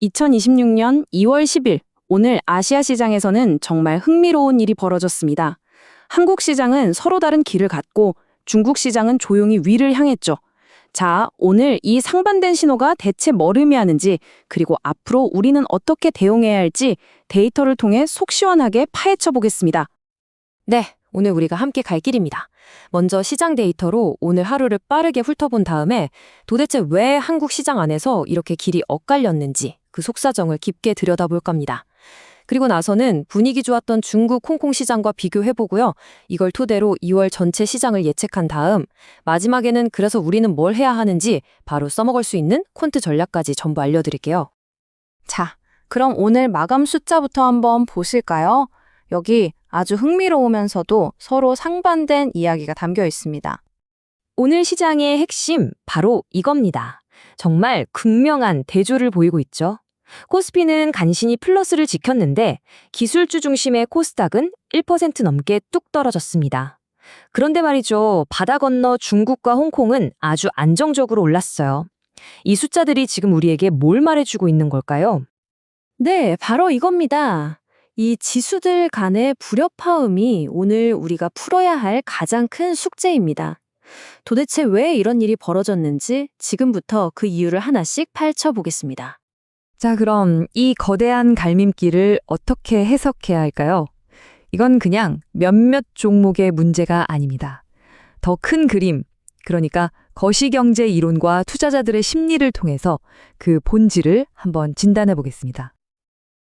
2026년 2월 10일, 오늘 아시아 시장에서는 정말 흥미로운 일이 벌어졌습니다. 한국 시장은 서로 다른 길을 갔고 중국 시장은 조용히 위를 향했죠. 자, 오늘 이 상반된 신호가 대체 뭘 의미하는지, 그리고 앞으로 우리는 어떻게 대응해야 할지 데이터를 통해 속 시원하게 파헤쳐 보겠습니다. 네, 오늘 우리가 함께 갈 길입니다. 먼저 시장 데이터로 오늘 하루를 빠르게 훑어본 다음에 도대체 왜 한국 시장 안에서 이렇게 길이 엇갈렸는지 그 속사정을 깊게 들여다볼 겁니다. 그리고 나서는 분위기 좋았던 중국 홍콩 시장과 비교해보고요. 이걸 토대로 2월 전체 시장을 예측한 다음 마지막에는 그래서 우리는 뭘 해야 하는지 바로 써먹을 수 있는 콘트 전략까지 전부 알려드릴게요. 자, 그럼 오늘 마감 숫자부터 한번 보실까요? 여기 아주 흥미로우면서도 서로 상반된 이야기가 담겨 있습니다. 오늘 시장의 핵심 바로 이겁니다. 정말 극명한 대조를 보이고 있죠. 코스피는 간신히 플러스를 지켰는데 기술주 중심의 코스닥은 1% 넘게 뚝 떨어졌습니다. 그런데 말이죠. 바다 건너 중국과 홍콩은 아주 안정적으로 올랐어요. 이 숫자들이 지금 우리에게 뭘 말해주고 있는 걸까요? 네, 바로 이겁니다. 이 지수들 간의 불협화음이 오늘 우리가 풀어야 할 가장 큰 숙제입니다. 도대체 왜 이런 일이 벌어졌는지 지금부터 그 이유를 하나씩 파헤쳐보겠습니다. 자, 그럼 이 거대한 갈림길을 어떻게 해석해야 할까요? 이건 그냥 몇몇 종목의 문제가 아닙니다. 더 큰 그림, 그러니까 거시경제 이론과 투자자들의 심리를 통해서 그 본질을 한번 진단해 보겠습니다.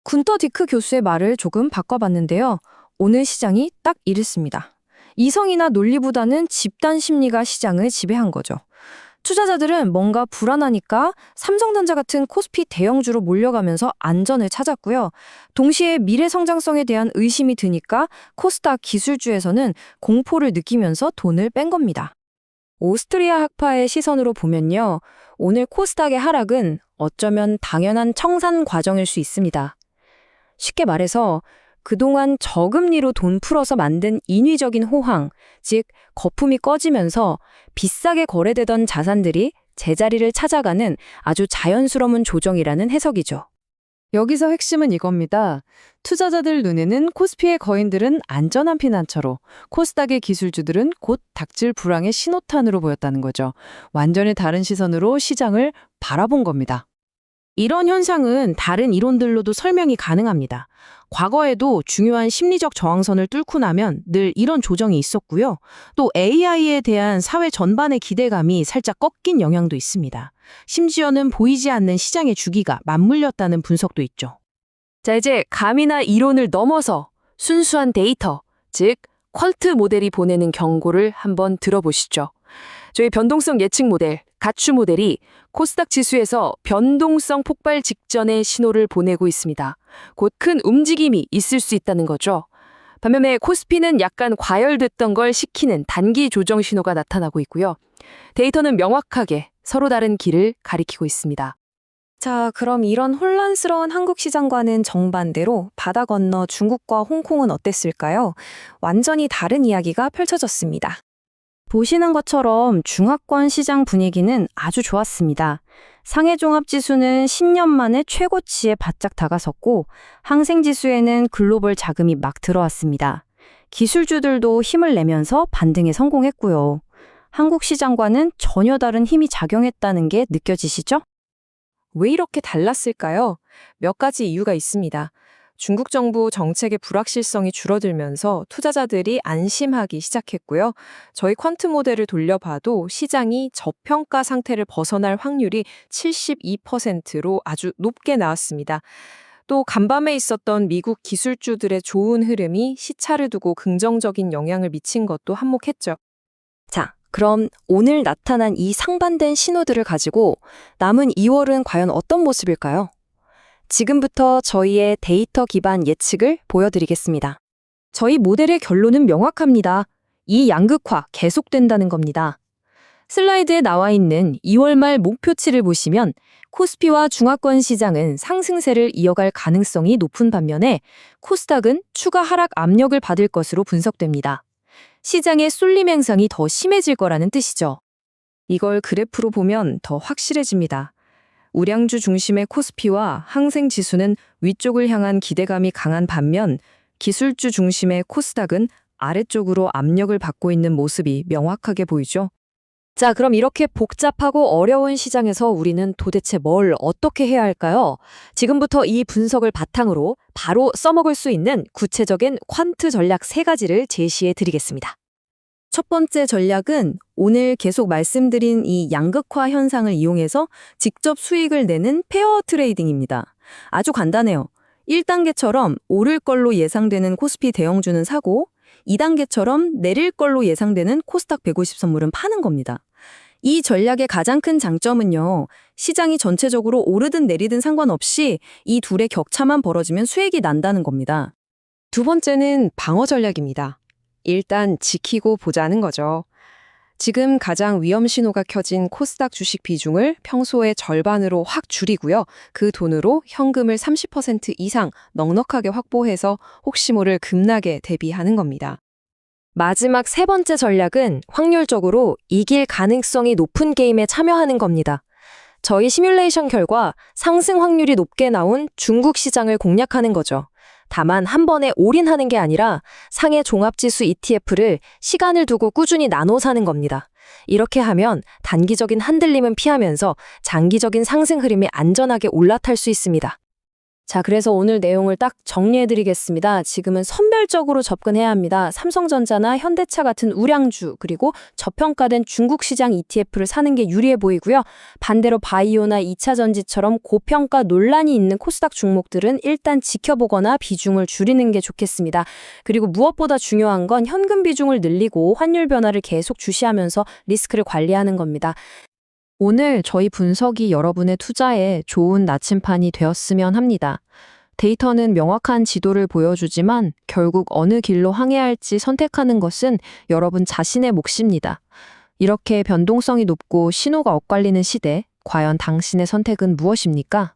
군터 디크 교수의 말을 조금 바꿔봤는데요. 오늘 시장이 딱 이랬습니다. 이성이나 논리보다는 집단 심리가 시장을 지배한 거죠. 투자자들은 뭔가 불안하니까 삼성전자 같은 코스피 대형주로 몰려가면서 안전을 찾았고요. 동시에 미래 성장성에 대한 의심이 드니까 코스닥 기술주에서는 공포를 느끼면서 돈을 뺀 겁니다. 오스트리아 학파의 시선으로 보면요. 오늘 코스닥의 하락은 어쩌면 당연한 청산 과정일 수 있습니다. 쉽게 말해서 그동안 저금리로 돈 풀어서 만든 인위적인 호황, 즉 거품이 꺼지면서 비싸게 거래되던 자산들이 제자리를 찾아가는 아주 자연스러운 조정이라는 해석이죠. 여기서 핵심은 이겁니다. 투자자들 눈에는 코스피의 거인들은 안전한 피난처로, 코스닥의 기술주들은 곧 닥칠 불황의 신호탄으로 보였다는 거죠. 완전히 다른 시선으로 시장을 바라본 겁니다. 이런 현상은 다른 이론들로도 설명이 가능합니다. 과거에도 중요한 심리적 저항선을 뚫고 나면 늘 이런 조정이 있었고요. 또 AI에 대한 사회 전반의 기대감이 살짝 꺾인 영향도 있습니다. 심지어는 보이지 않는 시장의 주기가 맞물렸다는 분석도 있죠. 자, 이제 감이나 이론을 넘어서 순수한 데이터, 즉 퀄트 모델이 보내는 경고를 한번 들어보시죠. 저희 변동성 예측 모델, 가추 모델이 코스닥 지수에서 변동성 폭발 직전의 신호를 보내고 있습니다. 곧 큰 움직임이 있을 수 있다는 거죠. 반면에 코스피는 약간 과열됐던 걸 식히는 단기 조정 신호가 나타나고 있고요. 데이터는 명확하게 서로 다른 길을 가리키고 있습니다. 자, 그럼 이런 혼란스러운 한국 시장과는 정반대로 바다 건너 중국과 홍콩은 어땠을까요? 완전히 다른 이야기가 펼쳐졌습니다. 보시는 것처럼 중화권 시장 분위기는 아주 좋았습니다. 상해종합지수는 10년 만에 최고치에 바짝 다가섰고 항생지수에는 글로벌 자금이 막 들어왔습니다. 기술주들도 힘을 내면서 반등에 성공했고요. 한국 시장과는 전혀 다른 힘이 작용했다는 게 느껴지시죠? 왜 이렇게 달랐을까요? 몇 가지 이유가 있습니다. 중국 정부 정책의 불확실성이 줄어들면서 투자자들이 안심하기 시작했고요. 저희 퀀트 모델을 돌려봐도 시장이 저평가 상태를 벗어날 확률이 72%로 아주 높게 나왔습니다. 또 간밤에 있었던 미국 기술주들의 좋은 흐름이 시차를 두고 긍정적인 영향을 미친 것도 한몫했죠. 자, 그럼 오늘 나타난 이 상반된 신호들을 가지고 남은 2월은 과연 어떤 모습일까요? 지금부터 저희의 데이터 기반 예측을 보여드리겠습니다. 저희 모델의 결론은 명확합니다. 이 양극화 계속된다는 겁니다. 슬라이드에 나와 있는 2월 말 목표치를 보시면 코스피와 중화권 시장은 상승세를 이어갈 가능성이 높은 반면에 코스닥은 추가 하락 압력을 받을 것으로 분석됩니다. 시장의 쏠림 현상이 더 심해질 거라는 뜻이죠. 이걸 그래프로 보면 더 확실해집니다. 우량주 중심의 코스피와 항생 지수는 위쪽을 향한 기대감이 강한 반면 기술주 중심의 코스닥은 아래쪽으로 압력을 받고 있는 모습이 명확하게 보이죠. 자, 그럼 이렇게 복잡하고 어려운 시장에서 우리는 도대체 뭘 어떻게 해야 할까요? 지금부터 이 분석을 바탕으로 바로 써먹을 수 있는 구체적인 퀀트 전략 3가지를 제시해 드리겠습니다. 첫 번째 전략은 오늘 계속 말씀드린 이 양극화 현상을 이용해서 직접 수익을 내는 페어 트레이딩입니다. 아주 간단해요. 1단계처럼 오를 걸로 예상되는 코스피 대형주는 사고 2단계처럼 내릴 걸로 예상되는 코스닥 150 선물은 파는 겁니다. 이 전략의 가장 큰 장점은요. 시장이 전체적으로 오르든 내리든 상관없이 이 둘의 격차만 벌어지면 수익이 난다는 겁니다. 두 번째는 방어 전략입니다. 일단 지키고 보자는 거죠. 지금 가장 위험 신호가 켜진 코스닥 주식 비중을 평소의 절반으로 확 줄이고요. 그 돈으로 현금을 30% 이상 넉넉하게 확보해서 혹시 모를 급락에 대비하는 겁니다. 마지막 3번째 전략은 확률적으로 이길 가능성이 높은 게임에 참여하는 겁니다. 저희 시뮬레이션 결과 상승 확률이 높게 나온 중국 시장을 공략하는 거죠. 다만 한 번에 올인하는 게 아니라 상해 종합지수 ETF를 시간을 두고 꾸준히 나눠 사는 겁니다. 이렇게 하면 단기적인 흔들림은 피하면서 장기적인 상승 흐름이 안전하게 올라탈 수 있습니다. 자, 그래서 오늘 내용을 딱 정리해드리겠습니다. 지금은 선별적으로 접근해야 합니다. 삼성전자나 현대차 같은 우량주, 그리고 저평가된 중국 시장 ETF를 사는 게 유리해 보이고요. 반대로 바이오나 2차 전지처럼 고평가 논란이 있는 코스닥 종목들은 일단 지켜보거나 비중을 줄이는 게 좋겠습니다. 그리고 무엇보다 중요한 건 현금 비중을 늘리고 환율 변화를 계속 주시하면서 리스크를 관리하는 겁니다. 오늘 저희 분석이 여러분의 투자에 좋은 나침판이 되었으면 합니다. 데이터는 명확한 지도를 보여주지만 결국 어느 길로 항해할지 선택하는 것은 여러분 자신의 몫입니다. 이렇게 변동성이 높고 신호가 엇갈리는 시대, 과연 당신의 선택은 무엇입니까?